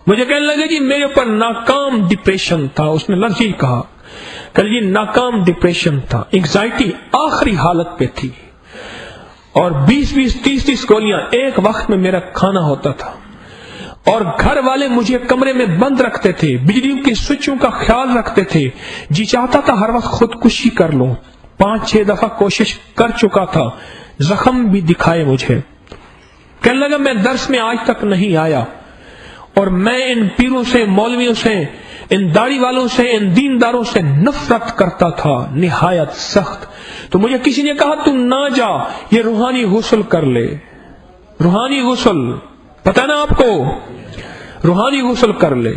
مجھے کہنے لگے جی میرے اوپر ناکام ڈپریشن تھا. اس نے لفظ ہی کہا کہ جی ناکام ڈپریشن تھا, انگزائٹی آخری حالت پہ تھی, اور 20-20 30-30 گولیاں ایک وقت میں میرا کھانا ہوتا تھا, اور گھر والے مجھے کمرے میں بند رکھتے تھے, بجلیوں کے سوئچوں کا خیال رکھتے تھے. جی چاہتا تھا ہر وقت خودکشی کر لوں, 5-6 دفعہ کوشش کر چکا تھا, زخم بھی دکھائے مجھے. کہنے لگا میں درس میں آج تک نہیں آیا, اور میں ان پیروں سے, مولویوں سے, ان داڑھی والوں سے, ان دینداروں سے نفرت کرتا تھا نہایت سخت. تو مجھے کسی نے کہا تم نہ جا, یہ روحانی غسل کر لے. روحانی غسل پتہ نا آپ کو, روحانی غسل کر لے.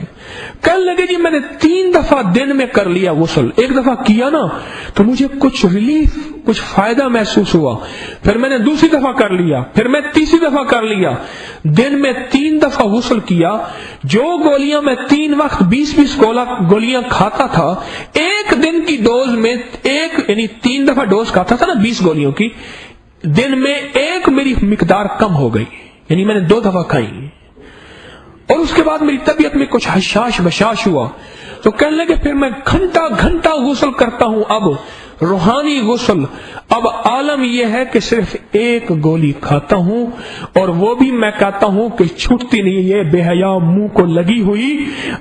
کہنے لگے جی میں نے 3 دفعہ دن میں کر لیا غسل. ایک دفعہ کیا نا تو مجھے کچھ ریلیف, کچھ فائدہ محسوس ہوا. پھر میں نے دوسری دفعہ کر لیا, پھر میں تیسری دفعہ کر لیا. دن میں 3 دفعہ غسل کیا. جو گولیاں میں 3 وقت 20-20 گولیاں کھاتا تھا, ایک دن کی ڈوز میں ایک, یعنی 3 دفعہ ڈوز کھاتا تھا نا 20 گولیوں کی, دن میں ایک میری مقدار کم ہو گئی, یعنی میں نے 2 دفعہ کھائی. اور اس کے بعد میری طبیعت میں کچھ حشاش بشاش ہوا. تو کہنے لگے پھر میں گھنٹہ غسل کرتا ہوں, اب روحانی غسل. اب عالم یہ ہے کہ صرف ایک گولی کھاتا ہوں, اور وہ بھی میں کہتا ہوں کہ چھوٹتی نہیں, یہ بے حیا منہ کو لگی ہوئی.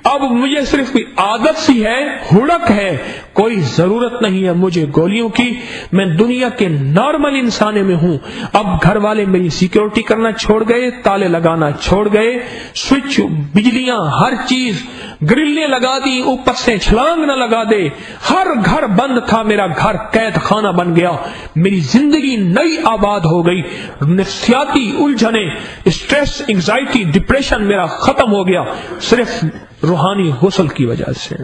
اب مجھے صرف کوئی عادت سی ہے, ہڑک ہے, کوئی ضرورت نہیں ہے مجھے گولیوں کی. میں دنیا کے نارمل انسانے میں ہوں. اب گھر والے میری سیکیورٹی کرنا چھوڑ گئے, تالے لگانا چھوڑ گئے, سوئچ, بجلیاں, ہر چیز, گرلیں لگا دی, اوپر سے چھلانگ نہ لگا دے. ہر گھر بند تھا, میرا گھر قید خانہ بن گیا. میری زندگی نئی آباد ہو گئی. نفسیاتی الجھنیں, اسٹریس, انگزائٹی, ڈپریشن میرا ختم ہو گیا, صرف روحانی غسل کی وجہ سے.